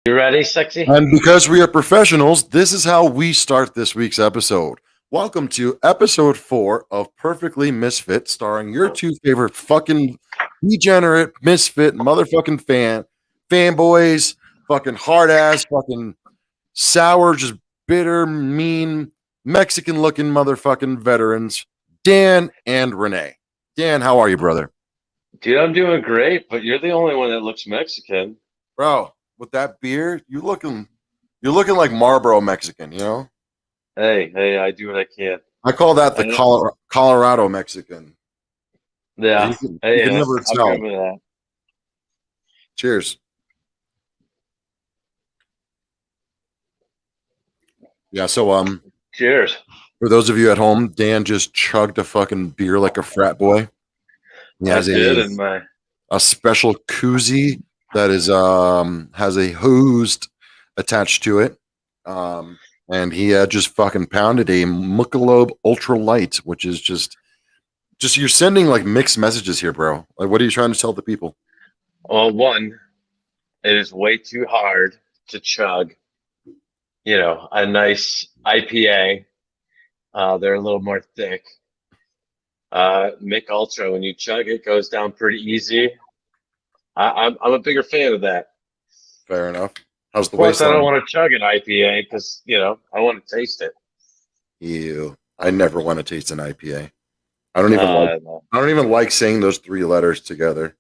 You ready, sexy? And because we are professionals, this is how we start this week's episode. Welcome to episode 4 of Perfectly Misfit, starring your two favorite fucking degenerate misfit motherfucking fanboys, fucking hard ass, fucking sour, just bitter, mean, Mexican looking motherfucking veterans, Dan and Renee. Dan, how are you, brother? Dude, I'm doing great, but you're the only one that looks Mexican. Bro, with that beard, you're looking like Marlboro Mexican, you know? Hey, I do what I can. I call that the I, Colorado Mexican. yeah, You can hey, never I'm tell. good with that. Cheers. Yeah, so Cheers. for those of you at home, Dan just chugged a fucking beer like a frat boy. He I has did in my a special koozie that is has a hose attached to it. And he just fucking pounded a Michelob Ultra Light, which is just you're sending like mixed messages here, bro. Like, what are you trying to tell the people? well, one, it is way too hard to chug. You know, a nice IPA. They're a little more thick. Mick Ultra, when you chug it, goes down pretty easy. I'm a bigger fan of that. Fair enough. How's the Plus, I don't waistline? want to chug an IPA because I want to taste it. Ew. I never want to taste an IPA. I don't even like Uh, I don't even like saying those three letters together.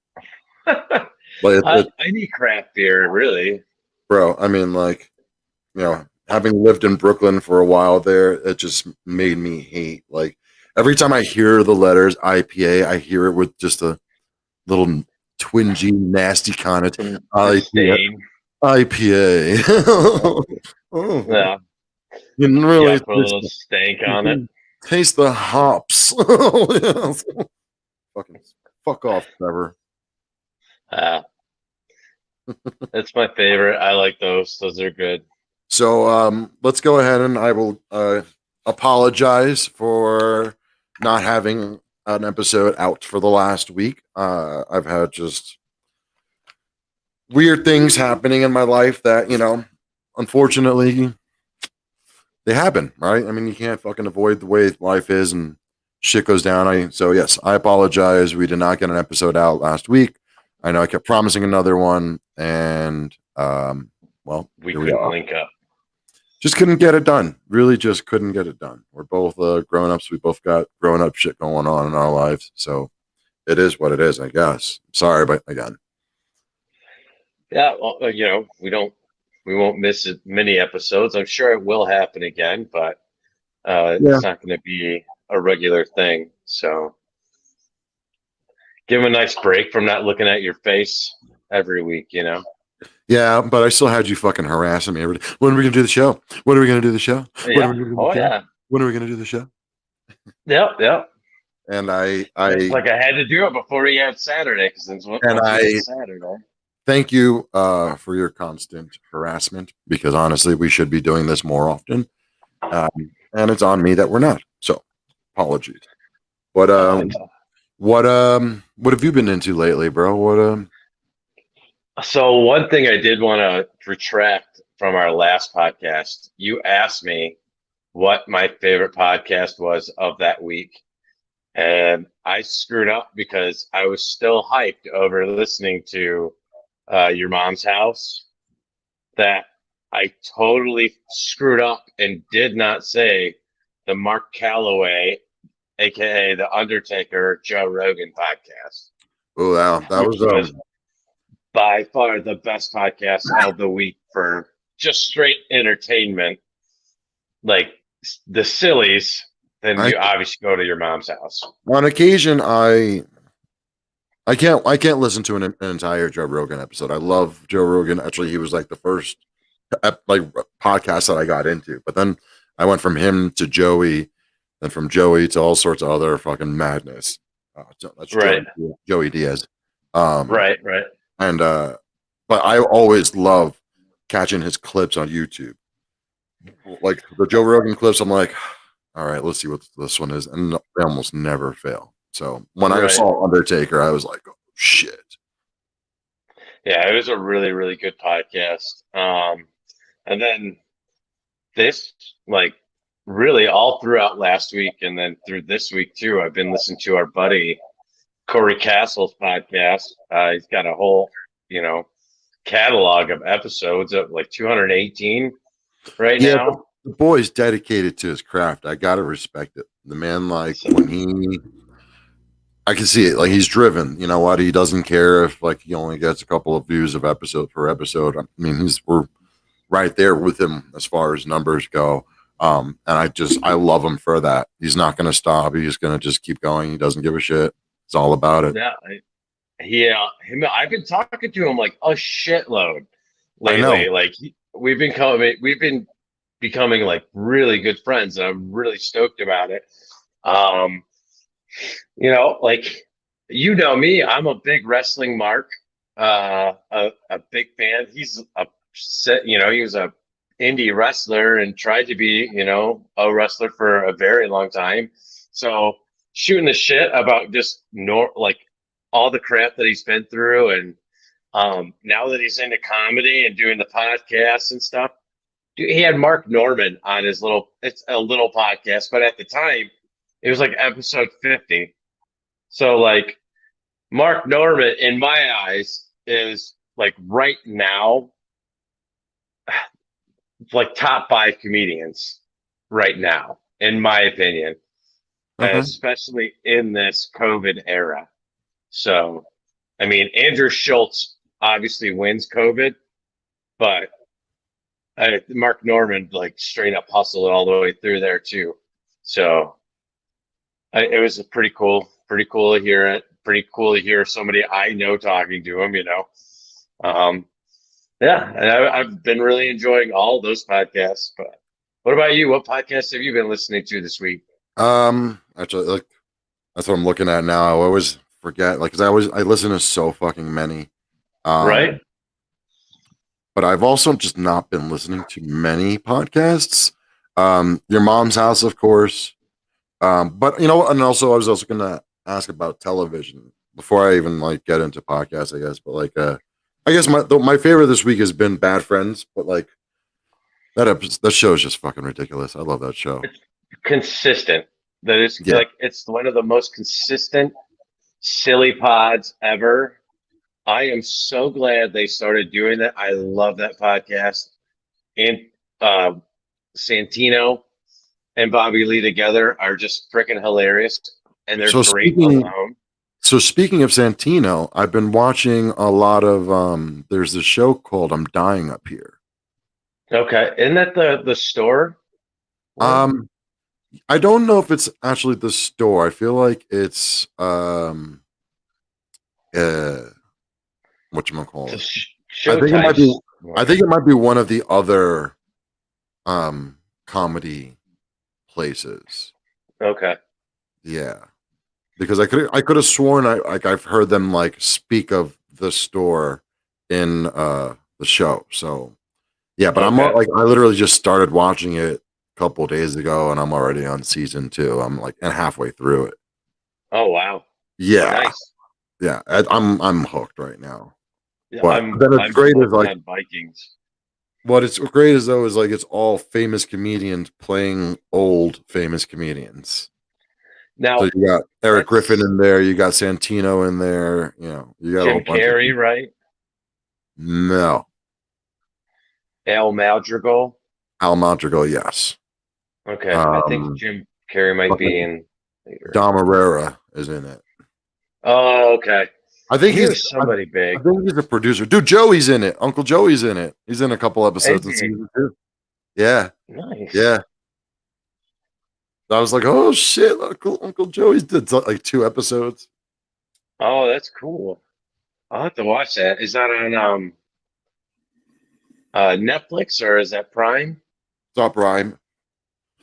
But I need craft beer, really. bro, I mean, like, having lived in Brooklyn for a while there, it just made me hate. Like, every time I hear the letters IPA, I hear it with just a little twingy, nasty kind of IPA. Disdain. IPA. Oh, Yeah, you can yeah, really put a little stank on it. taste the hops. Yes. Fucking fuck off, Trevor. Uh, it's my favorite. I like those. Those are good. So let's go ahead and I will apologize for not having an episode out for the last week. I've had just weird things happening in my life that, unfortunately they happen, right? I mean, you can't fucking avoid the way life is and shit goes down. So yes, I apologize. We did not get an episode out last week. I know I kept promising another one, and well, We here we couldn't are. link up. Just couldn't get it done. Really, just couldn't get it done. We're both grown ups. We both got grown up shit going on in our lives, so it is what it is, I guess. Sorry, but again, Yeah, well, we won't miss many episodes. I'm sure it will happen again, but yeah, it's not going to be a regular thing. So give him a nice break from not looking at your face every week. yeah. But I still had you fucking harassing me. When are we gonna do the show? When are we gonna do the show? When are Yeah. we gonna do the Oh show? yeah. When are we gonna do the show? Yep. And It's like I had to do it before he had Saturday because once and he I had Saturday. thank you for your constant harassment, because honestly, we should be doing this more often. And it's on me that we're not. So apologies. But what have you been into lately, bro? So one thing I did want to retract from our last podcast, you asked me what my favorite podcast was of that week. And I screwed up because I was still hyped over listening to Your Mom's House, that I totally screwed up and did not say the Mark Calloway, aka the Undertaker, Joe Rogan podcast, Oh wow, that which was was by far the best podcast of the week for just straight entertainment. Like the sillies, then I you obviously go to Your Mom's House. on occasion I can't listen to an entire Joe Rogan episode. I love Joe Rogan. Actually, he was like the first like podcast that I got into. But then I went from him to Joey, then from Joey to all sorts of other fucking madness. That's Right, Joey Diaz. Um, right. and but I always love catching his clips on YouTube. Like the Joe Rogan clips, I'm like, all right, let's see what this one is, and they almost never fail. So when I Right. saw Undertaker, I was like, oh shit. Yeah, it was a really, really good podcast. And then this, like, really all throughout last week and then through this week too, I've been listening to our buddy Corey Castle's podcast. He's got a whole, you know, catalog of episodes of like 218 right Yeah, now. the boy's dedicated to his craft. I gotta respect it. The man, like So, when I can see it. Like he's driven. You know what? He doesn't care if like he only gets a couple of views of episode per episode. I mean, we're right there with him as far as numbers go. And I love him for that. He's not going to stop. He's going to just keep going. He doesn't give a shit. It's all about it. yeah, I've been talking to him like a shitload I know. lately. Like we've been becoming like really good friends, and I'm really stoked about it. Um, like me, I'm a big wrestling mark, a big fan. He was a indie wrestler and tried to be, a wrestler for a very long time. So shooting the shit about just like all the crap that he's been through, and now that he's into comedy and doing the podcasts and stuff. Dude, he had Mark Norman on it's a little podcast, but at the time it was like episode 50. So like Mark Norman, in my eyes, is like right now, like top five comedians right now, in my opinion, Uh-huh. especially in this COVID era. So, I mean, Andrew Schultz obviously wins COVID, but Mark Norman like straight up hustled all the way through there too. So it was pretty cool to hear it. Pretty cool to hear somebody I know talking to him. Um, yeah, and I've been really enjoying all those podcasts. But what about you? What podcasts have you been listening to this week? Actually, like that's what I'm looking at now. I always forget, like, because I listen to so fucking many. Right? Um, but I've also just not been listening to many podcasts. Your Mom's House, of course. But and also I was also gonna ask about television before I even like get into podcasts, I guess. But like, I guess my favorite this week has been Bad Friends. But like that show is just fucking ridiculous. I love that show. It's consistent. That is Yeah. like it's one of the most consistent silly pods ever. I am so glad they started doing that. I love that podcast. And uh, Santino and Bobby Lee together are just freaking hilarious, and they're So great speaking alone. so speaking of Santino, I've been watching a lot of there's this show called I'm Dying Up Here. Okay, isn't that the store one? Um I don't know if it's actually the store. I feel like it's uh The whatchamacallit. I think it might be Showtime's I one. think it might be one of the other comedy places. Okay, Yeah. Because I could have sworn I've heard them like speak of the store in the show. So yeah, but okay. like I literally just started watching it a couple days ago and I'm already on season 2. I'm like and halfway through it. Oh wow. Oh Yeah. nice. Yeah. I'm hooked right now. Yeah, But then it's I'm great is hooked like on Vikings. what it's great is though is like it's all famous comedians playing old famous comedians. So Now you got Eric Griffin that's in there, you got Santino in there, you got a whole Jim bunch of Carrey, people. right? No. Al Madrigal. Al Madrigal, yes. Okay, I think Um Jim Carrey might be fucking in later. Dom Herrera is in it. Oh, okay. I I think knew it he's was somebody I big. think he's a producer. Dude, Joey's in it. Uncle Joey's in it. He's in a couple Is episodes in he? season 2. Yeah. Nice. Yeah. I was like, oh shit, Uncle Joey's did like 2 episodes. Oh, that's cool. I'll have to watch that. Is that on Netflix or is that Prime? Top Rhyme.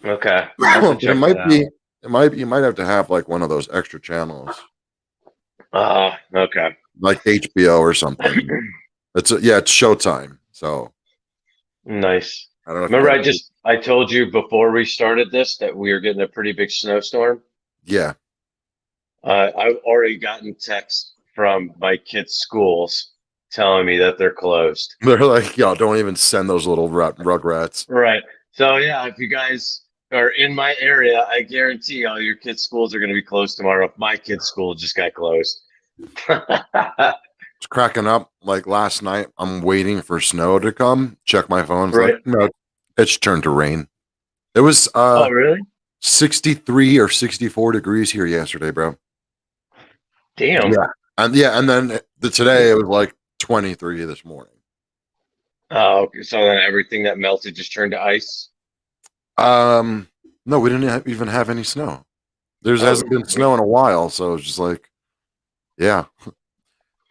Okay, I'll have to But check that out. you might have to have like one of those extra channels, Okay. like HBO or something. It's Showtime. So Nice. I don't know if you Remember, got I told you before we started this that we were getting a pretty big snowstorm. yeah. I've already gotten texts from my kids' schools. telling me that they're closed. They're like, yo, don't even send those little rugrats. Right. So yeah, if you guys are in my area, I guarantee all your kids' schools are going to be closed tomorrow. If my kid's school just got closed. It's cracking up. Like last night, I'm waiting for snow to come. Check my phone. It's Right. like, no, it's turned to rain. It was Oh, really? 63 or 64 degrees here yesterday, bro. Damn. And then today it was like 23 this morning. Oh, okay. So then everything that melted just turned to ice. No, we didn't even have any snow. There hasn't been snow in a while, so it's just like, yeah.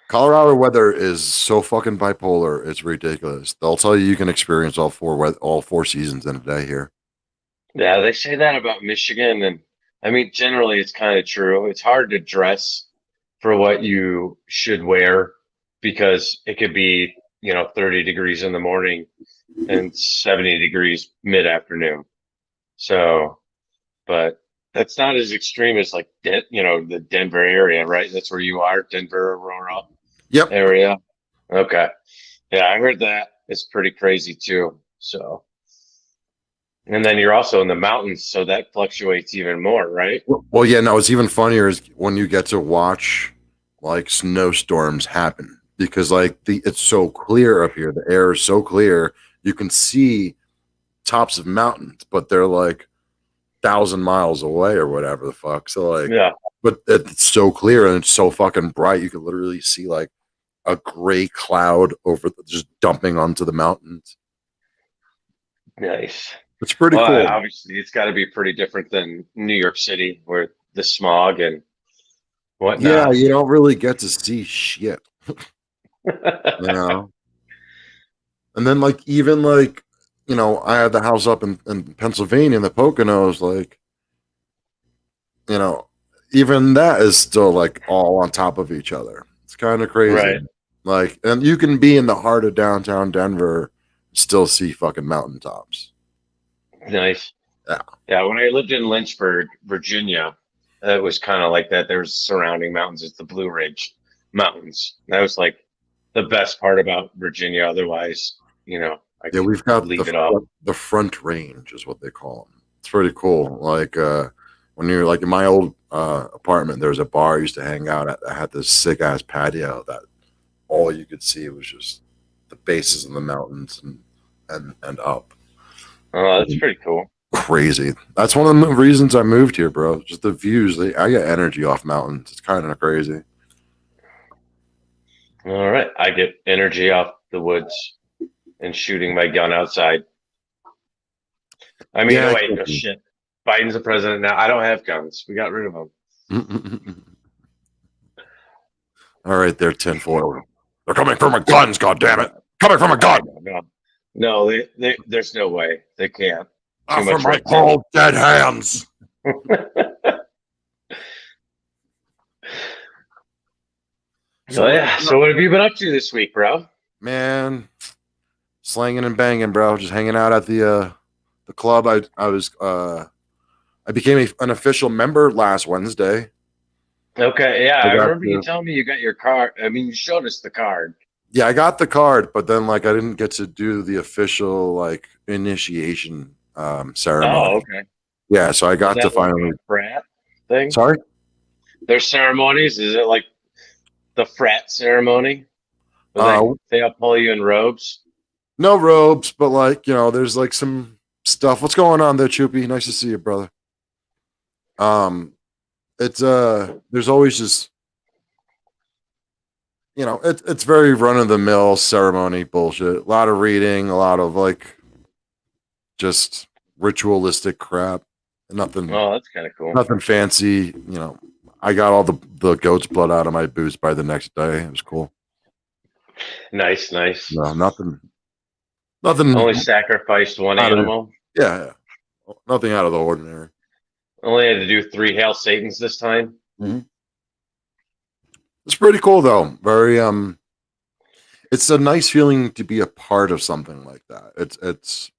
Colorado weather is so fucking bipolar. It's ridiculous. They'll tell you can experience all four seasons in a day here. Yeah, they say that about Michigan, and I mean, generally, it's kind of true. It's hard to dress for what you should wear because it could be, 30 degrees in the morning and 70 degrees mid-afternoon. So, but that's not as extreme as like, the Denver area, right? That's where you are, Denver, Aurora Yep. area. Okay. Yeah, I heard that. It's pretty crazy too. So, and then you're also in the mountains, so that fluctuates even more, right? Well, yeah, no, it's even funnier is when you get to watch like snowstorms happen because like it's so clear up here. The air is so clear. You can see tops of mountains, but they're like 1,000 miles away or whatever the fuck. So like, Yeah. But it's so clear and it's so fucking bright. You could literally see like a gray cloud just dumping onto the mountains. Nice. It's pretty cool. Obviously, it's got to be pretty different than New York City, where the smog and whatnot. Yeah, you don't really get to see shit. And then like even like I had the house up in Pennsylvania in the Poconos, like even that is still like all on top of each other. It's kind of crazy. Right. Like, and you can be in the heart of downtown Denver, still see fucking mountaintops. Nice. Yeah. When I lived in Lynchburg, Virginia, it was kind of like that. There was surrounding mountains. It's the Blue Ridge Mountains. That was like the best part about Virginia. Otherwise, We've got the front range is what they call them. It's pretty cool. Like when you're like in my old apartment, there was a bar I used to hang out at that had this sick ass patio that all you could see was just the bases of the mountains and up. Oh, that's pretty cool. Crazy. That's one of the reasons I moved here, bro. Just the views. I get energy off mountains. It's kind of crazy. All right. I get energy off the woods and shooting my gun outside. I mean, wait, shit. Biden's the president now. I don't have guns. We got rid of them. All right, they're tinfoil. They're coming for my guns, goddammit. Coming from a gun. No, there's no way. They can't. Not from my cold, dead hands. So what have you been up to this week, bro? Man, slanging and banging, bro. Just hanging out at the club. I became an official member last Wednesday. Okay, yeah, I remember you telling me you got your card. I mean, you showed us the card. Yeah, I got the card, but then like I didn't get to do the official like initiation ceremony. Oh, okay. Yeah, so I got to finally frat thing. Sorry? There's ceremonies. Is it like the frat ceremony? They all pull you in robes? No robes, but like, there's like some stuff. What's going on there, Choopy? Nice to see you, brother. It's there's always just it's very run-of-the-mill ceremony bullshit. A lot of reading, a lot of like just ritualistic crap. Nothing. Oh, that's kind of cool. Nothing fancy. I got all the goat's blood out of my boots by the next day. It was cool. Nice. No, nothing. Only sacrificed one animal. Yeah. Nothing out of the ordinary. Only had to do 3 Hail Satans this time. Mm-hmm. It's pretty cool though. Very it's a nice feeling to be a part of something like that. It's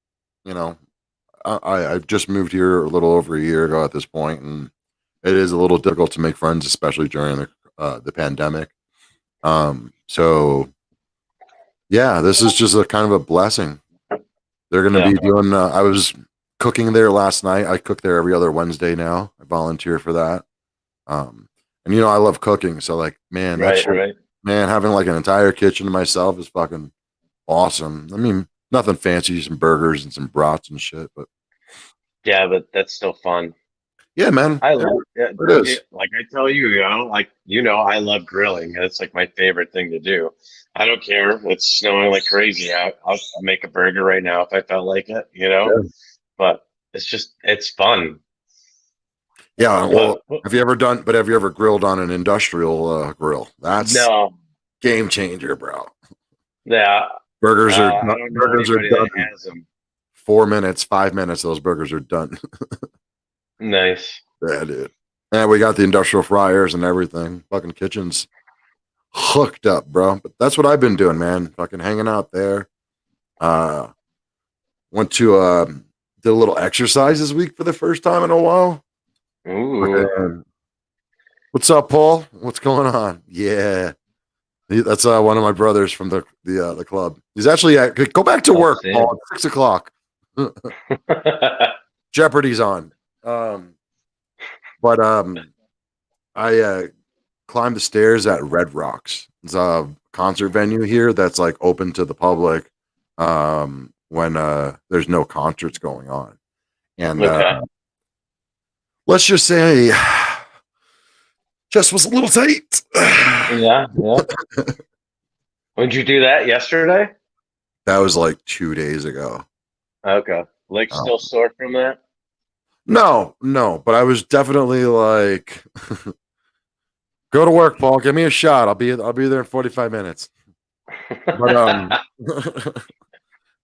I just moved here a little over a year ago at this point, and it is a little difficult to make friends, especially during the pandemic. So Yeah, this is just a kind of a blessing. They're going to Yeah. be doing. I was cooking there last night. I cook there every other Wednesday now. I volunteer for that. And I love cooking. So like, man, that Right. shit, Right. man, having like an entire kitchen to myself is fucking awesome. I mean, nothing fancy, some burgers and some brats and shit, but Yeah, but that's still fun. yeah, man, I yeah, love yeah, it is. like I tell you, like I love grilling. It's like my favorite thing to do. I don't care. It's snowing like crazy out. I'll make a burger right now if I felt like it. Yeah. But it's fun. Yeah, But well, have you ever grilled on an industrial grill? That's no, game changer, bro. yeah, Burgers are I done. don't know Burgers are anybody done that in has them. 4 minutes, 5 minutes. Those burgers are done. Nice. Yeah, dude. And we got the industrial fryers and everything. Fucking kitchen's hooked up, bro. But that's what I've been doing, man. Fucking hanging out there. Uh, went to did a little exercise this week for the first time in a while. Ooh, And what's up, Paul? What's going on? Yeah, that's one of my brothers from the club. He's actually go back to work, outstanding. Paul. It's 6 o'clock. Jeopardy's on. But I climbed the stairs at Red Rocks. It's a concert venue here that's like open to the public when there's no concerts going on. And Okay. let's just say just was a little tight. Yeah, yeah. Would you do that yesterday? That was like 2 days ago. Okay. Leg Uh, still sore from that? no, but I was definitely like, go to work, Paul. Give me a shot. I'll be there in 45 minutes. But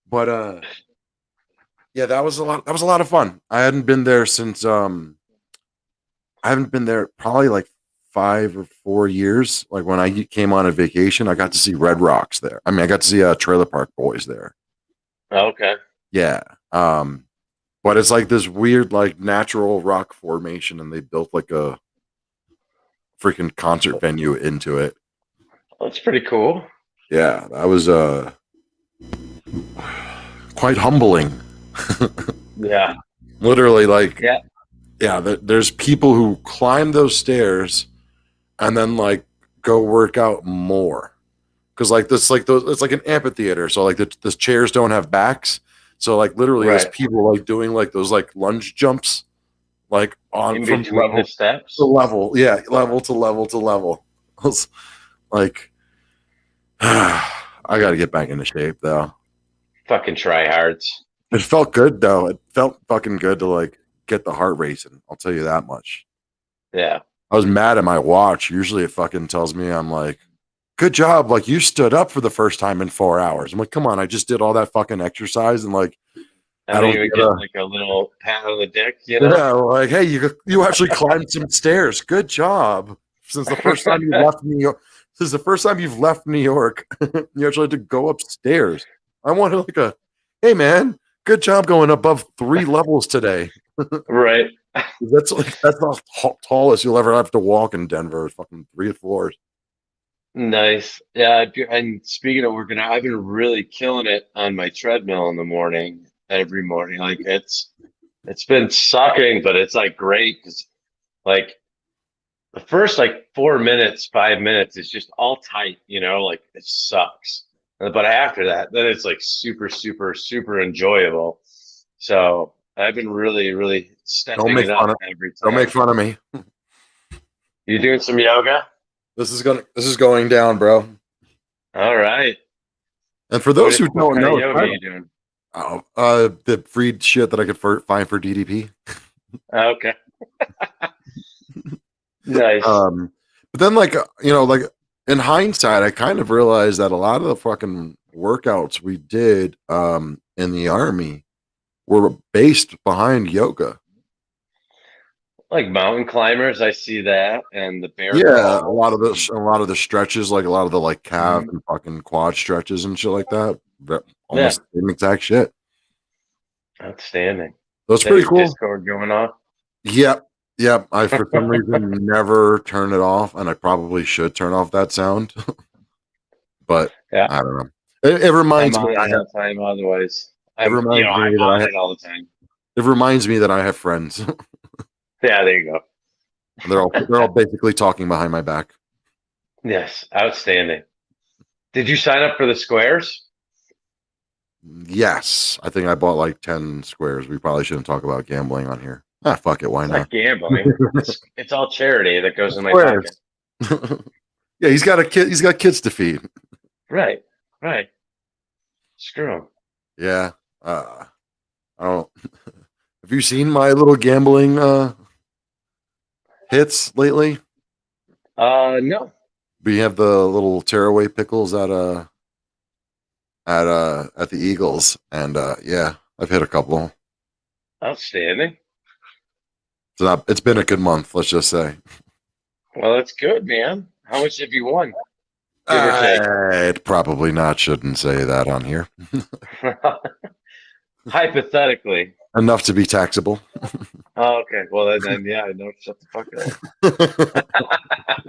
but yeah, that was a lot. That was a lot of fun. I hadn't been there since I haven't been there probably like 5 or 4 years. Like when I came on a vacation, I got to see Red Rocks there. I mean, I got to see Trailer Park Boys there. Okay. Yeah. But it's like this weird, like natural rock formation, and they built like a freaking concert venue into it. That's pretty cool. Yeah, that was quite humbling. Yeah. Literally, like, Yeah. yeah, there's people who climb those stairs and then like go work out more because like this, like those, it's like an amphitheater. So like the chairs don't have backs. So like literally, there's Right. people like doing like those like lunge jumps, like on In from between level the steps. to level. Yeah, level to level to level. I was like, I got to get back into shape though. Fucking tryhards. It felt good though. It felt fucking good to like get the heart racing. I'll tell you that much. Yeah. I was mad at my watch. Usually it fucking tells me I'm like, good job. Like you stood up for the first time in 4 hours. I'm like, come on, I just did all that fucking exercise and like And I then don't you would get get a like a little pat on the dick. yeah, like, hey, you actually climbed some stairs. Good job. Since the first time you left New York. Since the first time you've left New York, you actually had to go upstairs. I wanted like a hey man, good job going above 3 levels today. Right. That's the tallest you'll ever have to walk in Denver. Fucking 3 floors. Nice. Yeah. And speaking of working out, I've been really killing it on my treadmill in the morning, every morning. Like it's been sucking, but it's like great because like the first like 4 minutes, 5 minutes is just all tight, like it sucks. But after that, then it's like super, super, super enjoyable. So I've been really, really Don't stepping make it fun up of every don't make time. fun of me. You doing some yoga? This is going down, bro. All right. And for those who What don't kind of know, yoga are you doing? the free shit that I could find for DDP. Okay. Nice. But then like like in hindsight, I kind of realized that a lot of the fucking workouts we did in the army were based behind yoga. Like mountain climbers, I see that, and the bear Yeah, crawls. a lot of the stretches, like a lot of the like calf Mhm. and fucking quad stretches and shit like that. Yeah, Almost the same exact shit. outstanding. That's Is that pretty your cool. Discord going off? Yep. Yep. I for some reason never turn it off, and I probably should turn off that sound. But Yeah. I don't know. It reminds I'm me. on it all the time. Otherwise, It reminds me I'm that on it all the time. It reminds me that I have friends. Yeah, there you go. They're all basically talking behind my back. Yes, outstanding. Did you sign up for the squares? Yes, I think I bought like 10 squares. We probably shouldn't talk about gambling on here. Ah, fuck it. Why It's not? not gambling. It's all charity that goes in my Squares. pocket. Yeah, he's got a kid. He's got kids to feed. Right, right. Screw him. Yeah. I don't. Have you seen my little gambling hits lately? No. We have the little tearaway pickles at the Eagles, and yeah, I've hit a couple. Outstanding. It's been a good month, let's just say. Well, that's good, man. How much have you won? Give or take. It probably not. Shouldn't say that on here. Hypothetically. Enough to be taxable. Oh, okay. Well, then yeah, no, shut the fuck up.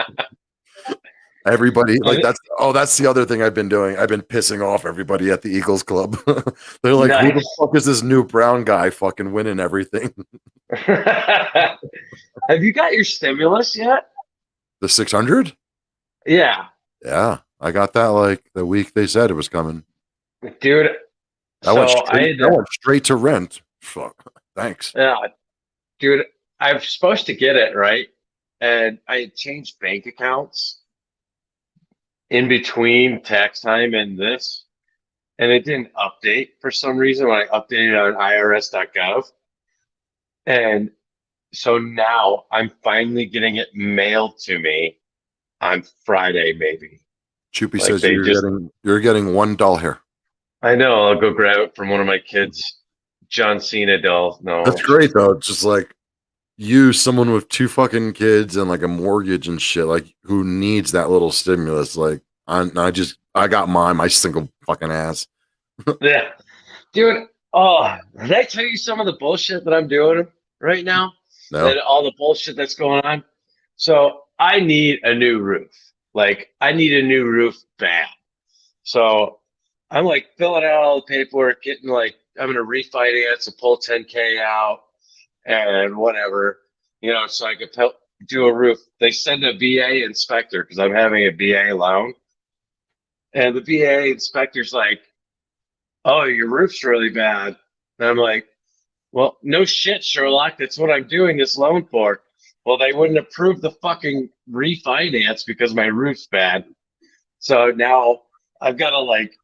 Everybody that's the other thing I've been doing. I've been pissing off everybody at the Eagles club. They're like, who the fuck is this new brown guy fucking winning everything? Have you got your stimulus yet? The 600? Yeah. Yeah, I got that like the week they said it was coming. Dude, I went straight to rent. Fuck. Thanks. Yeah, dude, I'm supposed to get it, right? And I had changed bank accounts in between tax time and this, and it didn't update for some reason when I updated on irs.gov. And so now I'm finally getting it mailed to me on Friday, maybe. Choopy says you're getting one doll here. I know. I'll go grab it from one of my kids. John Cena doll. No, that's great though. It's just like you, someone with 2 fucking kids and like a mortgage and shit, like who needs that little stimulus. Like I got mine, my single fucking ass. Yeah, dude. Oh, did I tell you some of the bullshit that I'm doing right now? No. And all the bullshit that's going on. So I need a new roof. Like I need a new roof bad. So I'm like filling out all the paperwork, getting like I'm gonna refinance and pull 10K out and whatever, so I could do a roof. They send a VA inspector because I'm having a VA loan, and the VA inspector's like, "Oh, your roof's really bad," and I'm like, "Well, no shit, Sherlock. That's what I'm doing this loan for." Well, they wouldn't approve the fucking refinance because my roof's bad. So now I've got to like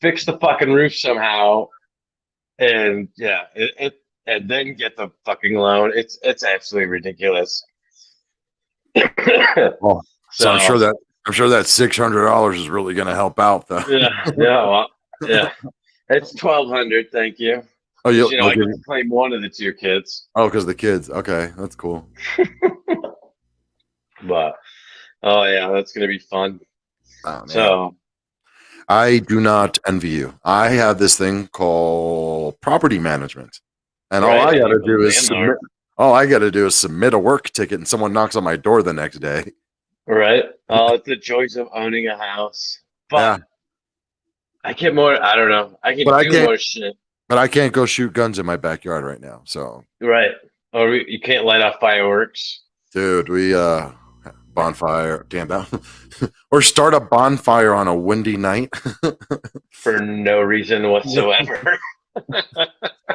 fix the fucking roof somehow, and yeah, and then get the fucking loan. It's absolutely ridiculous. Oh, so I'm sure that $600 is really going to help out, though. Yeah. It's $1,200. Thank you. Oh, I get to claim one of the 2 kids. Oh, because the kids. Okay, that's cool. But oh yeah, that's gonna be fun. Oh, so I do not envy you. I have this thing called property management, and all I got to do is submit a work ticket, and someone knocks on my door the next day. Right. Oh, it's the joys of owning a house. But yeah. I get more. I don't know. I can do more shit. But I can't go shoot guns in my backyard right now. So right. Or you can't light off fireworks, dude. We bonfire camp out or start a bonfire on a windy night for no reason whatsoever.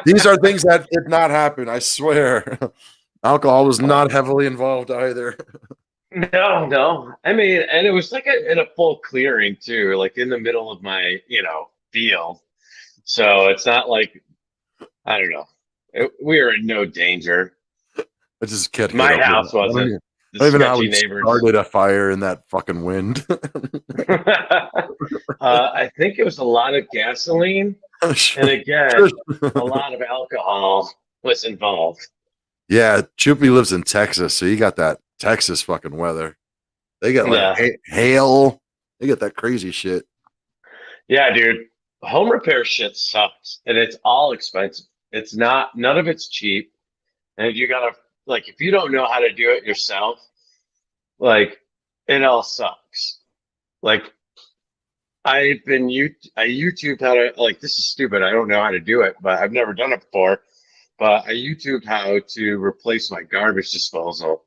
These are things that did not happen. I swear. Alcohol was not heavily involved either. No. I mean, and it was like in a full clearing too, like in the middle of my, field. So it's not like, I don't know. We were in no danger. I just can't. My house wasn't. I don't even know how we started a fire in that fucking wind. I think it was a lot of gasoline. And again, a lot of alcohol was involved. Yeah, Choopy lives in Texas, so you got that Texas fucking weather. They got like hail. They got that crazy shit. Yeah, dude. Home repair shit sucks, and it's all expensive. It's not. None of it's cheap, and you gotta like if you don't know how to do it yourself, like it all sucks. Like I YouTubed how to, like, this is stupid. I don't know how to do it, but I've never done it before. But I YouTubed how to replace my garbage disposal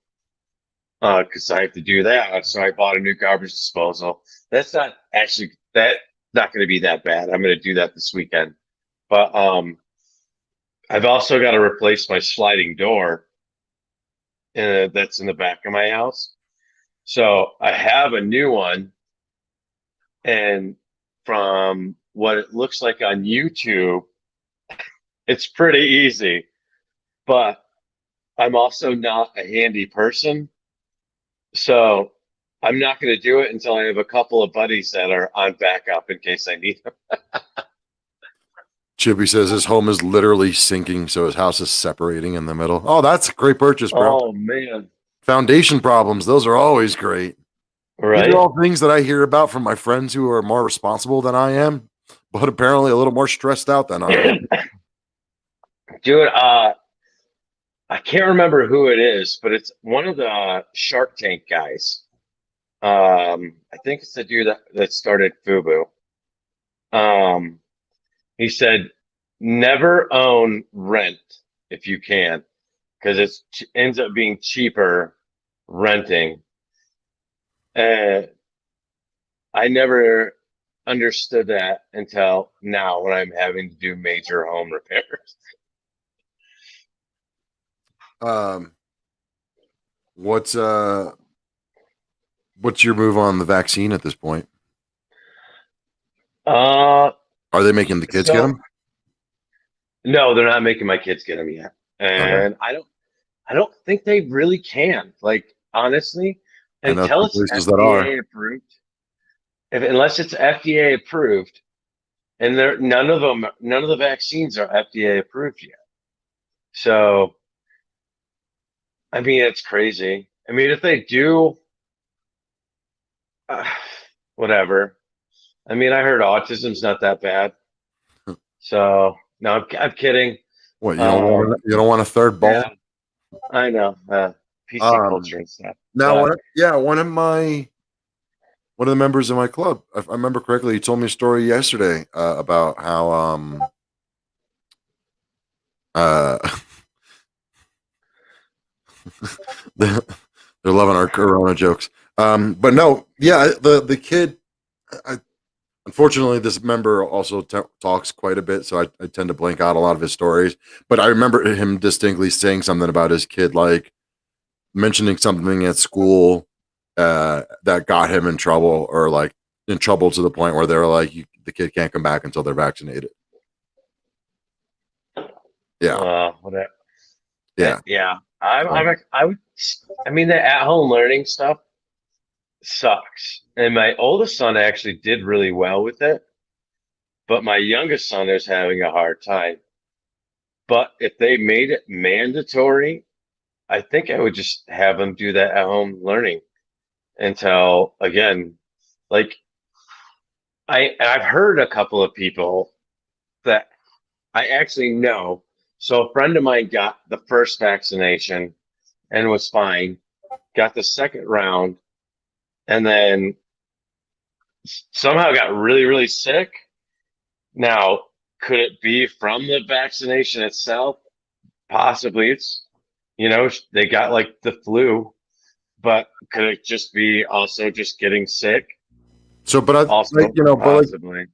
because I have to do that. So I bought a new garbage disposal. That's not actually that not going to be that bad. I'm going to do that this weekend. But I've also got to replace my sliding door that's in the back of my house. So I have a new one, and from what it looks like on YouTube, it's pretty easy. But I'm also not a handy person. So I'm not going to do it until I have a couple of buddies that are on backup in case I need them. Chippy says his home is literally sinking, so his house is separating in the middle. Oh, that's a great purchase, bro. Oh, man. Foundation problems, those are always great. These Right? are all things that I hear about from my friends who are more responsible than I am, but apparently a little more stressed out than I am. Dude, I can't remember who it is, but it's one of the Shark Tank guys. I think it's the dude that started Fubu. Um, he said, never own rent if you can, because it ends up being cheaper renting. And I never understood that until now when I'm having to do major home repairs. Um, what's your move on the vaccine at this point? Uh, Are they making the kids get so them? no, they're not making my kids get them yet, Okay. and I don't think they really can. Like honestly, I know until some it's places that are. FDA approved, unless it's FDA approved, and none of the vaccines are FDA approved yet. So I mean, it's crazy. I mean, if they do, uh, whatever. I mean, I heard autism's not that bad. So no, I'm kidding. What, Um, you don't want a third ball? yeah, I know. PC Um, culture and stuff. now, But one of the members of my club, if I remember correctly, he told me a story yesterday about how uh, they're loving our Corona jokes. But no, yeah, the kid. I, unfortunately, this member also talks quite a bit, so I tend to blank out a lot of his stories. But I remember him distinctly saying something about his kid, like mentioning something at school that got him in trouble, or like in trouble to the point where they were like, the kid can't come back until they're vaccinated. Yeah, whatever. yeah. Yeah, So, I would. I mean, the at-home learning stuff sucks, and my oldest son actually did really well with it, but my youngest son is having a hard time. But if they made it mandatory, I think I would just have him do that at-home learning until again, like I've heard a couple of people that I actually know. So a friend of mine got the first vaccination and was fine, got the second round, and then somehow got really, really sick. Now, could it be from the vaccination itself? Possibly. They got like the flu, but could it just be also just getting sick? so, but Also, but like, possibly.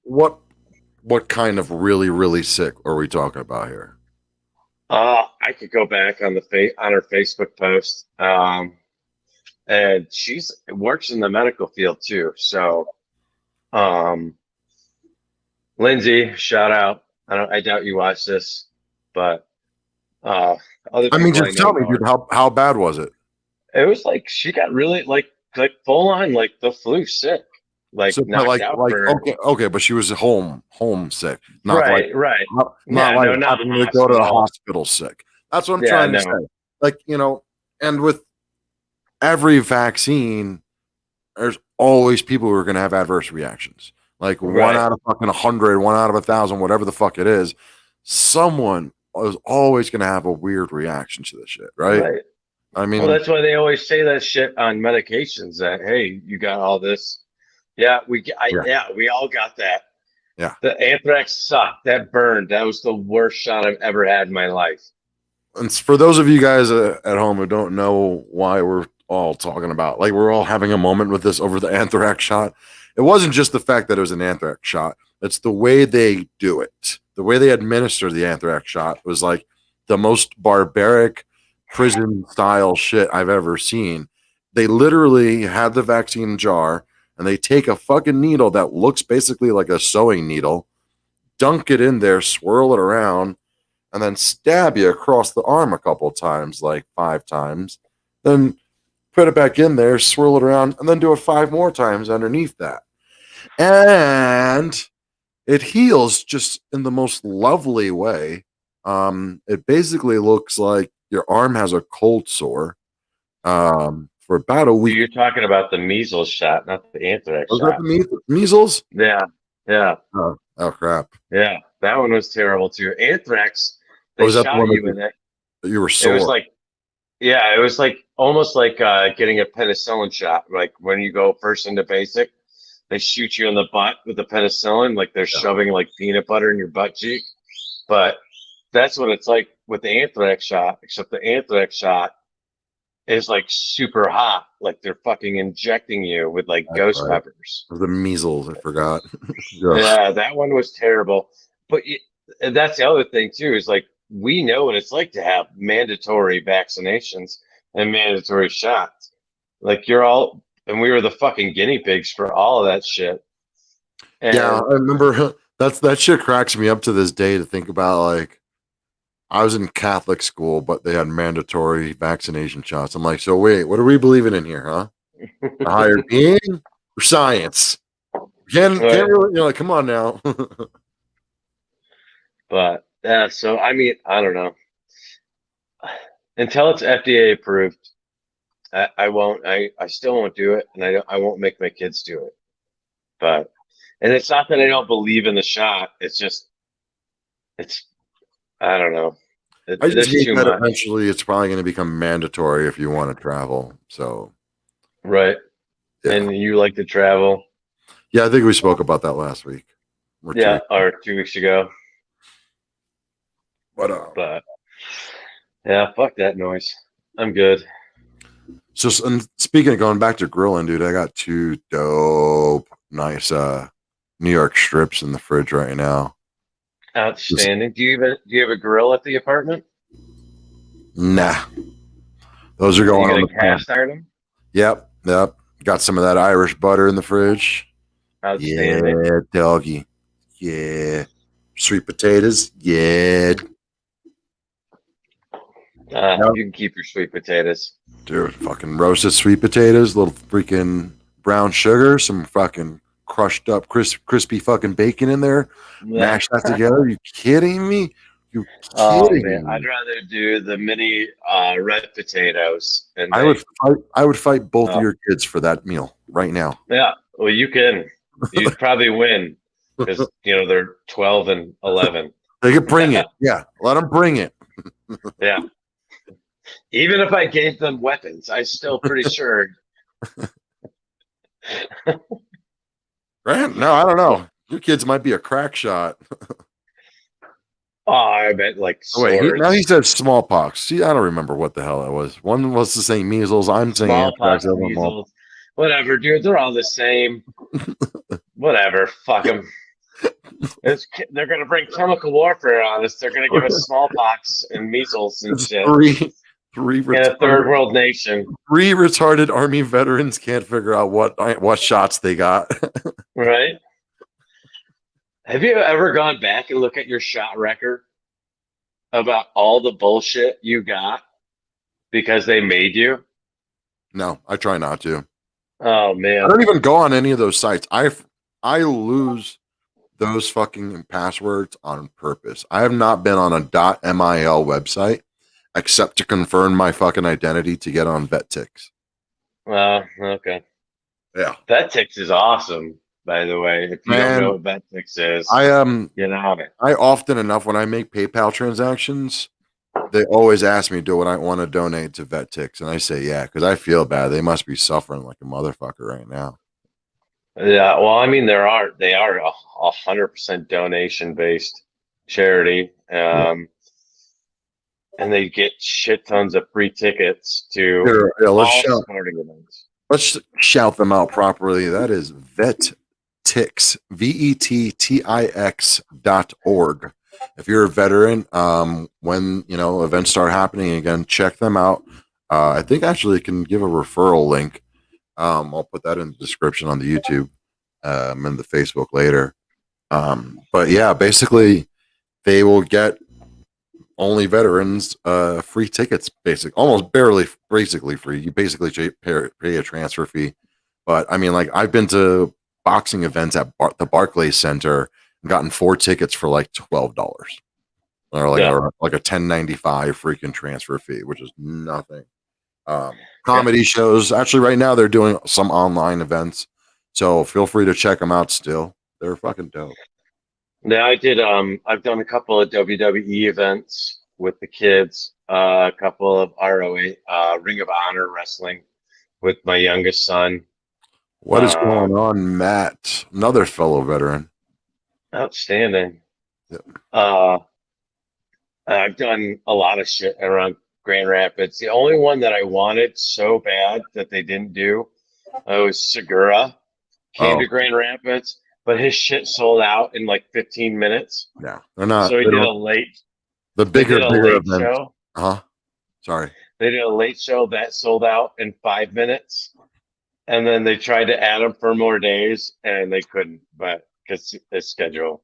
what kind of really, really sick are we talking about here? I could go back on on her Facebook post. And she's works in the medical field too. So, um, Lindsay, shout out. I doubt you watch this, but other I mean, people I just tell me, know dude, her. how bad was it? It was like she got really like full on like the flu sick, like So, but knocked out for okay, but she was home sick, not like, right. not Yeah, like no, not having to go to the hospital. hospital sick. That's what I'm Yeah, trying to no, say. Like, and with every vaccine, there's always people who are going to have adverse reactions. Like one right, out of fucking 100, 1 out of 1,000, whatever the fuck it is, someone is always going to have a weird reaction to this shit, right? right. I Well, mean, that's why they always say that shit on medications that, hey, you got all this. Yeah, Yeah. we all got that. Yeah. The anthrax sucked. That burned. That was the worst shot I've ever had in my life. And for those of you guys at home who don't know why we're all talking about, like, we're all having a moment with this over the anthrax shot. It wasn't just the fact that it was an anthrax shot. It's the way they do it. The way they administer the anthrax shot was like the most barbaric prison style shit I've ever seen. They literally had the vaccine jar and they take a fucking needle that looks basically like a sewing needle, dunk it in there, swirl it around, and then stab you across the arm a couple times, like 5 times. Then put it back in there, swirl it around, and then do it 5 more times underneath that. And it heals just in the most lovely way. It basically looks like your arm has a cold sore for about a week. You're talking about the measles shot, not the anthrax Was shot. that the measles? Yeah, yeah, Oh crap! yeah. That one was terrible too. Anthrax. They Was that the shot one you in it. that you were It sore? was like, yeah, it was like almost like getting a penicillin shot. Like when you go first into basic, they shoot you in the butt with the penicillin, like they're shoving like peanut butter in your butt cheek. But that's what it's like with the anthrax shot, except the anthrax shot is like super hot. Like they're fucking injecting you with like That's ghost right. peppers. The measles, I forgot. Yeah, that one was terrible. But and that's the other thing too, is like we know what it's like to have mandatory vaccinations and mandatory shots. Like you're all, and we were the fucking guinea pigs for all of that shit. And Yeah, I remember that shit cracks me up to this day to think about. Like, I was in Catholic school, but they had mandatory vaccination shots. I'm like, so wait, what are we believing in here, huh? A higher being or science? Can't really, like, come on now. But yeah, so I mean, I don't know. Until it's FDA approved, I won't. I still won't do it, and I won't make my kids do it. But and it's not that I don't believe in the shot. It's just it's I don't know. I just There's hate too that much, eventually it's probably going to become mandatory if you want to travel. So, right? yeah. And you like to travel, Yeah, I think we spoke about that last week. Or 2 yeah, weeks. or 2 weeks ago. But yeah, fuck that noise. I'm good. So, and speaking of going back to grilling, dude, I got 2 dope, nice New York strips in the fridge right now. Outstanding. Do you have a grill at the apartment? Nah, those are Are you going on gonna the pan. cast iron them? Yep. Got some of that Irish butter in the fridge. Outstanding. Yeah, doggy. Yeah. Sweet potatoes. Yeah. You can keep your sweet potatoes. Dude, fucking roasted sweet potatoes, little freaking brown sugar, some fucking crushed up crispy fucking bacon in there. Mash that together. You kidding me? You Oh kidding man, me? I'd rather do the mini red potatoes and I would fight both of your kids for that meal right now. yeah. Well, you can. You'd probably win because they're 12 and 11. They could bring it. Yeah, let them bring it. Yeah. Even if I gave them weapons, I'm still pretty sure. Right? No, I don't know. Your kids might be a crack shot. Oh, I bet like Oh, wait, swords. now he said smallpox. See, I don't remember what the hell that was. One was to say measles. I'm saying Smallpox, anthrax. measles, whatever, dude. They're all the same. Whatever. Fuck them. They're going to bring chemical warfare on us. They're going to give us smallpox and measles and shit. Three In a third world nation. 3 retarded army veterans can't figure out what shots they got. Right? Have you ever gone back and look at your shot record about all the bullshit you got because they made you? No, I try not to. Oh man. I don't even go on any of those sites. I lose those fucking passwords on purpose. I have not been on a .mil website except to confirm my fucking identity to get on VetTix. Okay. Yeah. VetTix is awesome, by the way. If you don't know what VetTix is, get on it. I often enough when I make PayPal transactions, they always ask me, do I want to donate to VetTix? And I say, yeah, because I feel bad. They must be suffering like a motherfucker right now. Yeah, well, I mean, they are 100% donation based charity, Yeah. and they get shit tons of free tickets to Here, yeah, all sporting events. let's shout them out properly. That is VETTIX, VETTIX.org. If you're a veteran, when events start happening again, check them out. I think actually it can give a referral link. I'll put that in the description on the YouTube and the Facebook later. But yeah, basically they will get only veterans free tickets, almost barely basically free. You basically pay a transfer fee. But I mean, like, I've been to boxing events at the Barclays Center and gotten 4 tickets for like $12, or like Yeah, a 10.95 freaking transfer fee, which is nothing. yeah. Comedy shows, actually, right now they're doing some online events, so feel free to check them out. Still, they're fucking dope. Yeah, I did. I've done a couple of WWE events with the kids, a couple of ROA, Ring of Honor wrestling with my youngest son. What is going Um, on, Matt? Another fellow veteran. Outstanding. Yep. Uh, I've done a lot of shit around Grand Rapids. The only one that I wanted so bad that they didn't do was Segura. Came Oh, to Grand Rapids, but his shit sold out in like 15 minutes. yeah, they're not. So he They did don't. a late. The They did a bigger late events. show. Huh. Sorry. They did a late show that sold out in 5 minutes, and then they tried to add them for more days, and they couldn't, but because it's schedule.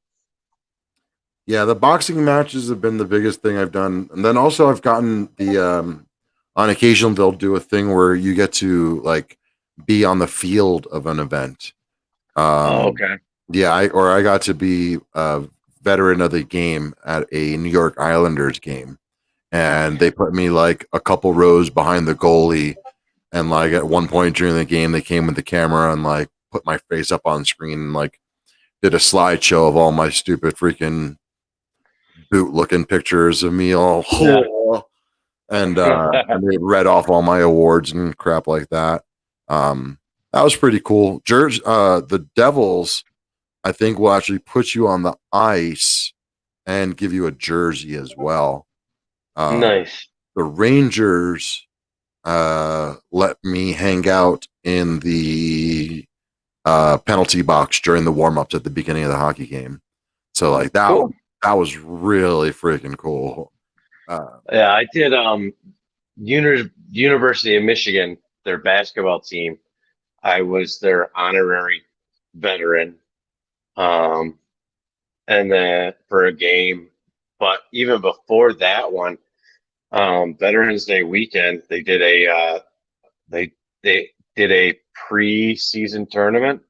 Yeah, the boxing matches have been the biggest thing I've done, and then also I've gotten the on occasion they'll do a thing where you get to like be on the field of an event. Oh, Um, okay. yeah, I got to be a veteran of the game at a New York Islanders game, and they put me like a couple rows behind the goalie, and like at one point during the game they came with the camera and like put my face up on screen and like did a slideshow of all my stupid freaking boot looking pictures of me all Yeah. and they read off all my awards and crap like that. That was pretty cool. The Devils, I think, will actually put you on the ice and give you a jersey as well. Nice. The Rangers let me hang out in the penalty box during the warm-ups at the beginning of the hockey game. So like Cool. that was really freaking cool. Yeah, I did University of Michigan, their basketball team. I was their honorary veteran. Um, and then for a game. But even before that one, Veterans Day weekend, they they did a pre-season tournament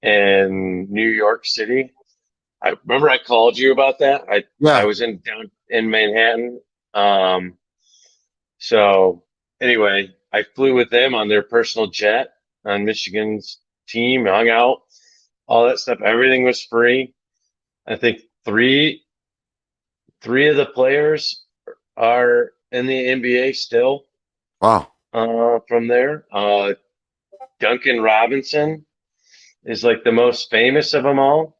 in New York City. I remember I called you about that. I Yeah, was down in Manhattan. Um, so anyway, I flew with them on their personal jet on Michigan's team, hung out, all that stuff. Everything was free. I think three of the players are in the NBA still. wow. From there, Duncan Robinson is like the most famous of them all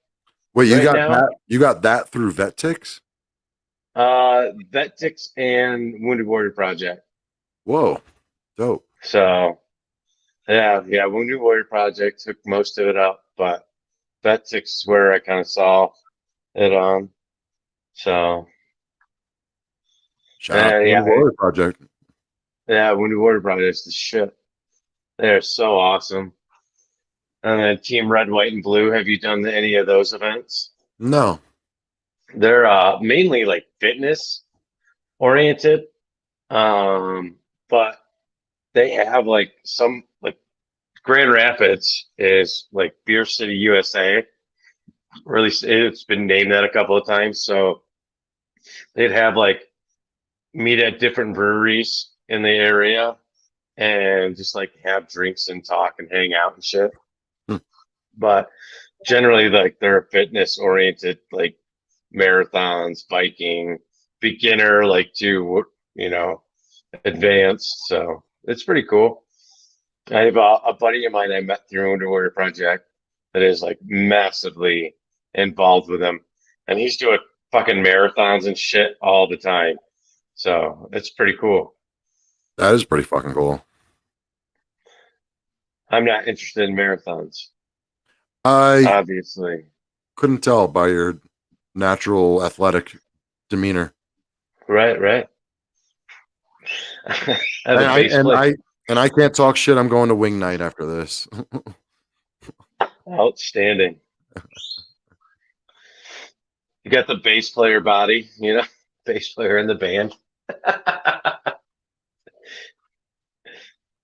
Wait, you right got now. that? You got that through VetTix? Vetix and Wounded Warrior Project. Whoa, dope. So yeah, Wounded Warrior Project took most of it up, but Vetix is where I kind of saw it on. So Shout out to the yeah, Warrior Project. yeah, Wounded Warrior Project is the shit. They're so awesome. And then Team Red, White, and Blue. Have you done any of those events? No. They're mainly like fitness oriented, but they have like some like Grand Rapids is like Beer City, USA. Really, it's been named that a couple of times. So they'd have like meet at different breweries in the area and just like have drinks and talk and hang out and shit. Hmm. But generally, like they're fitness oriented, like marathons, biking, beginner, like to advanced. So it's pretty cool. I have a buddy of mine I met through Underwater Project. that is like massively involved with him, and he's doing fucking marathons and shit all the time. So it's pretty cool. That is pretty fucking cool. I'm not interested in marathons, I obviously. couldn't tell by your natural athletic demeanor. Right, right. As And a I bass and player, I and I can't talk shit. I'm going to wing night after this. outstanding. You got the bass player body, bass player in the band.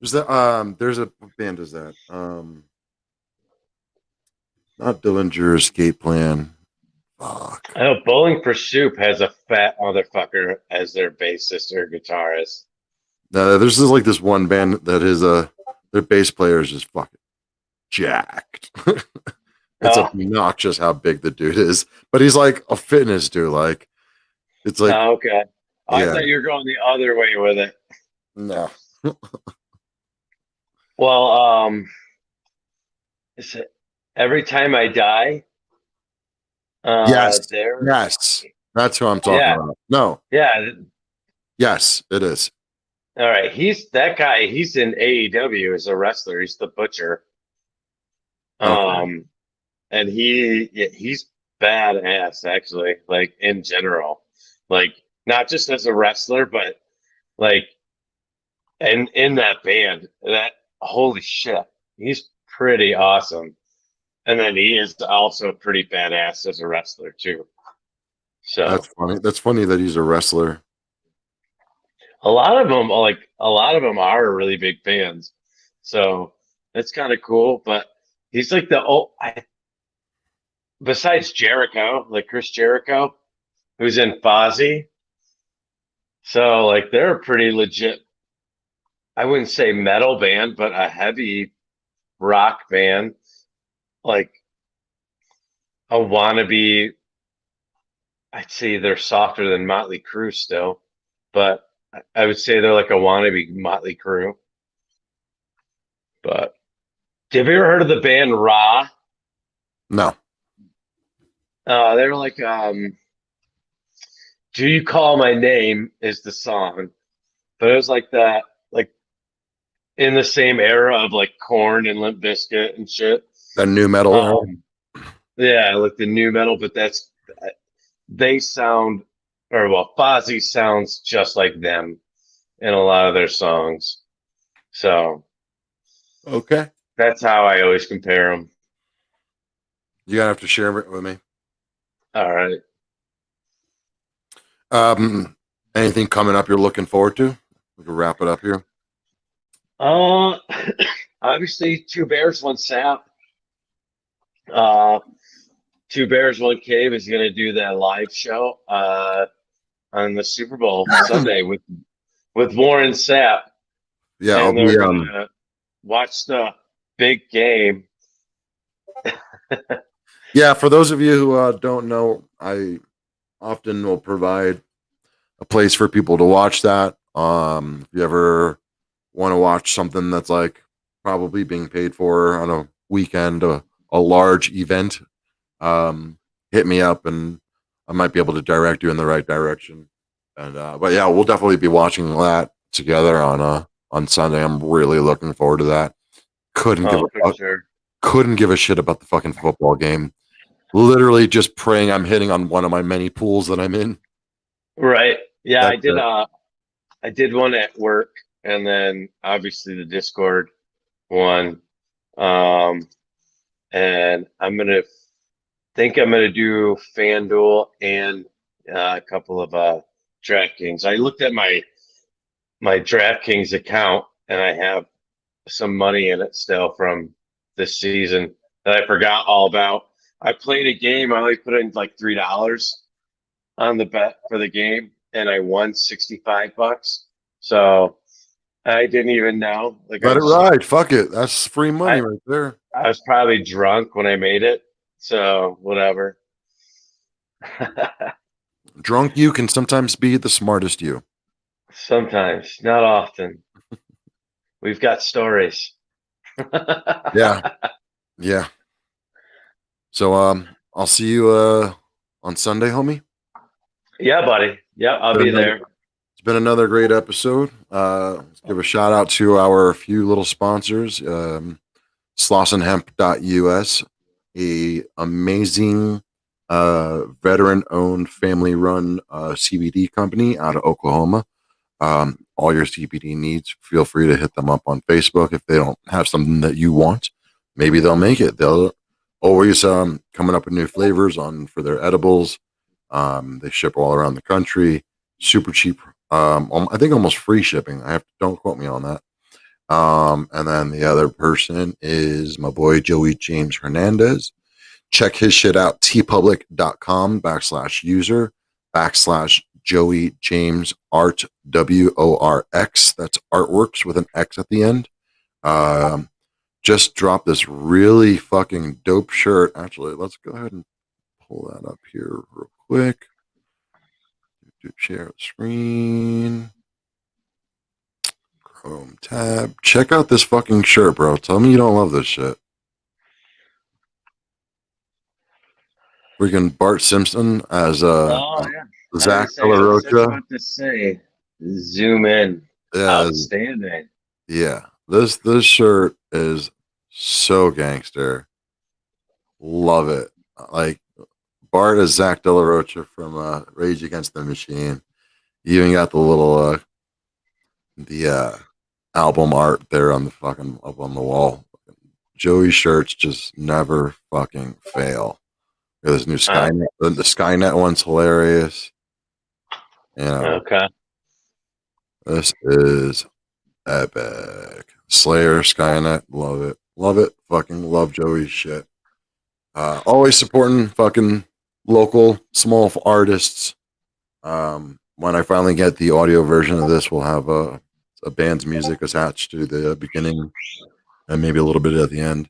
There's a what band is that? Not Dillinger Escape Plan. Fuck. I know Bowling for Soup has a fat motherfucker as their bassist or guitarist. No, there's just like this one band that is their bass player is just fucking jacked. It's Oh, obnoxious how big the dude is, but he's like a fitness dude. Like it's like oh, okay. I yeah, thought you were going the other way with it. no, Well, is it Every Time I Die? yes, There, yes, that's who I'm talking yeah, about. No, yeah. yes, it is. All right, he's that guy. He's in AEW as a wrestler. He's the Butcher. Okay, Um, and he's badass actually, like in general, like not just as a wrestler, but like and in that band, that holy shit, he's pretty awesome. And then he is also pretty badass as a wrestler too. that's So funny. That's funny that he's a wrestler. a lot of them are really big fans. So that's kind of cool. But he's like besides Jericho, like Chris Jericho, who's in Fozzy. So like they're a pretty legit, I wouldn't say metal band, but a heavy rock band, like a wannabe. I'd say they're softer than Motley Crue still, but I would say they're like a wannabe Motley Crue. But have you ever heard of the band Ra? No, They're like "Do You Call My Name" is the song, but it was like that, like in the same era of like Korn and Limp Bizkit and shit. that new metal era. Um, yeah, like the new metal, but they sound, or well, Fozzy sounds just like them in a lot of their songs. So Okay, that's how I always compare them. you're gonna have to share it with me. All right. Anything coming up you're looking forward to? We can wrap it up here. Uh, Obviously, Two Bears, One Sap. Uh, Two Bears, One Cave is going to do that live show on the Super Bowl Sunday with Warren Sapp, Yeah, I'll and be they're going to watch the big game. Yeah, for those of you who don't know, I often will provide a place for people to watch that. If you ever want to watch something that's like probably being paid for on a weekend, a large event, hit me up and I might be able to direct you in the right direction. And but yeah, we'll definitely be watching that together on Sunday. I'm really looking forward to that. Couldn't give Oh, a for fuck, sure. couldn't give a shit about the fucking football game. Literally just praying I'm hitting on one of my many pools that I'm in. Right. Yeah, That's it. I did one at work, and then obviously the Discord one. Um, and I'm gonna do FanDuel and a couple of DraftKings. I looked at my DraftKings account, and I have some money in it still from this season that I forgot all about. I played a game. I only put in like $3 on the bet for the game, and I won $65. So I didn't even know. Like Let it ride. Fuck it. That's free money I right there. I was probably drunk when I made it. So whatever. Drunk you can sometimes be the smartest you. Sometimes, not often. We've got stories. Yeah. Yeah. So I'll see you on Sunday, homie. Yeah, buddy. Yep, I'll be there. It's been another great episode. Let's give a shout out to our few little sponsors. SlossenHemp.us, a amazing veteran-owned, family-run CBD company out of Oklahoma. All your CBD needs, feel free to hit them up on Facebook. If they don't have something that you want, maybe they'll make it. They'll always coming up with new flavors for their edibles. They ship all around the country, super cheap. I think almost free shipping. Don't quote me on that. And then the other person is my boy Joey James Hernandez. Check his shit out, tpublic.com/user/Joey James Art WORX. That's artworks with an X at the end. Just dropped this really fucking dope shirt. Actually, let's go ahead and pull that up here real quick. Share the screen. Chrome tab. Check out this fucking shirt, bro. Tell me you don't love this shit. Freaking Bart Simpson as Zach De La Rocha. I was about to say, zoom in. Yeah, outstanding. Yeah, this shirt is so gangster. Love it. Like Bart is Zach De La Rocha from Rage Against the Machine. You even got the little album art there on the fucking up on the wall. Joey's shirts just never fucking fail. This new Skynet, the Skynet one's hilarious. Okay. This is epic. Slayer, Skynet, love it. Fucking love Joey's shit. Always supporting fucking local small artists. When I finally get the audio version of this, we'll have a band's music attached to the beginning and maybe a little bit at the end.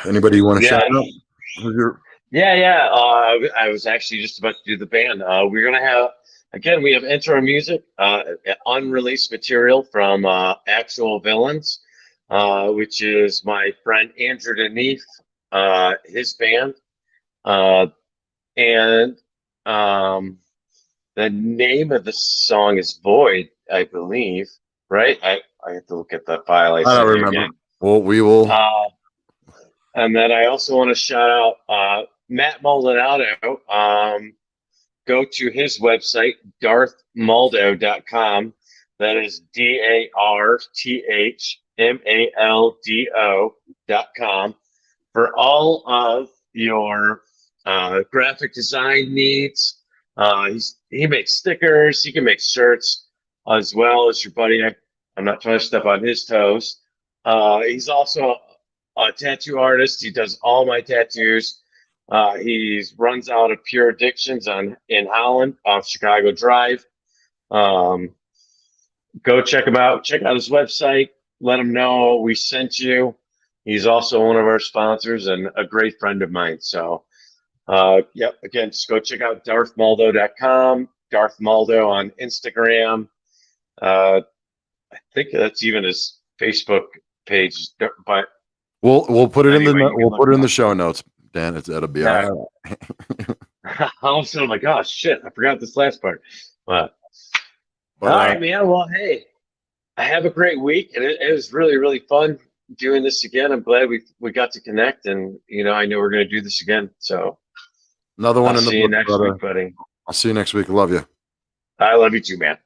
Anybody you want to shout out? Yeah. I was actually just about to do the band. We're gonna have we have intro music, unreleased material from Actual Villains, which is my friend Andrew Denise, his band, and the name of the song is Void, I believe. Right? I have to look at the file. I don't remember. Again. Well, we will. And then I also want to shout out Matt Maldonado. Go to his website, darthmaldo.com. That is DARTHMALDO.com for all of your graphic design needs. He makes stickers. He can make shirts as well as your buddy. I'm not trying to step on his toes. He's also a tattoo artist. He does all my tattoos. He runs out of Pure Addictions in Holland off Chicago Drive. Go check him out. Check out his website. Let him know we sent you. He's also one of our sponsors and a great friend of mine. So, again, just go check out darthmaldo.com, Darth Maldo on Instagram. I think that's even his Facebook page, but we'll put it in the show notes. Dan, it'll be all right. All of a sudden, I'm like, oh shit, I forgot this last part. But all right, man. Well, hey, I have a great week, and it was really, really fun doing this again. I'm glad we got to connect, and I know we're going to do this again. So another one. I'll see you next week, buddy. I'll see you next week. Love you. I love you too, man.